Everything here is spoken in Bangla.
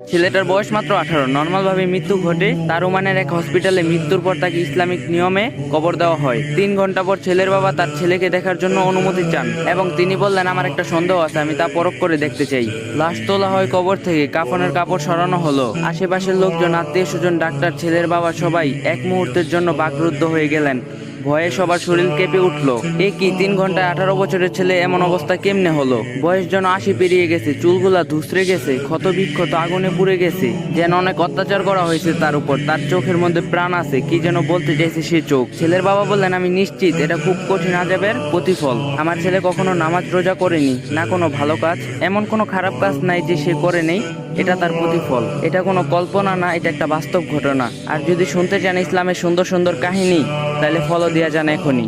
ছেলেটার বয়স মাত্র 18। নর্মাল ভাবে মৃত্যু ঘটে। তার ওমানের এক হসপিটালে মৃত্যুর পর তাকে ইসলামিক নিয়মে কবর দেওয়া হয়। 3 ঘন্টা পর ছেলের বাবা তার ছেলেকে দেখার জন্য অনুমতি চান এবং তিনি বললেন, আমার একটা সন্দেহ আছে, আমি তা পরখ করে দেখতে চাই। লাশ তোলা হয় কবর থেকে, কাফনের কাপড় সরানো হলো। আশেপাশের লোকজন, আত্মীয় স্বজন, ডাক্তার, ছেলের বাবা সবাই এক মুহূর্তের জন্য বাকরুদ্ধ হয়ে গেলেন। ভয়ে সবার শরীর কেঁপে উঠলো। এ কি, 3 ঘন্টায় 18 বছরের ছেলে এমন অবস্থা কেমনে হলো? বয়স যেন 80 পেরিয়ে গেছে, চুলগুলা ধুসরে গেছে, ক্ষত বিক্ষত আগুনে পুড়ে গেছে, যেন অনেক অত্যাচার করা হয়েছে তার উপর। তার চোখের মধ্যে প্রাণ আছে, কি যেন বলতে চাইছে সে চোখ। ছেলের বাবা বললেন, আমি নিশ্চিত এটা খুব কঠিন আযাবের প্রতিফল। আমার ছেলে কখনো নামাজ রোজা করেনি, না কোনো ভালো কাজ, এমন কোনো খারাপ কাজ নাই যে সে করে নেই। এটা তার প্রতিফল। এটা কোনো কল্পনা না, এটা একটা বাস্তব ঘটনা। আর যদি শুনতে চান ইসলামের সুন্দর সুন্দর কাহিনী, তাহলে ফলো দেওয়া যান এখনই।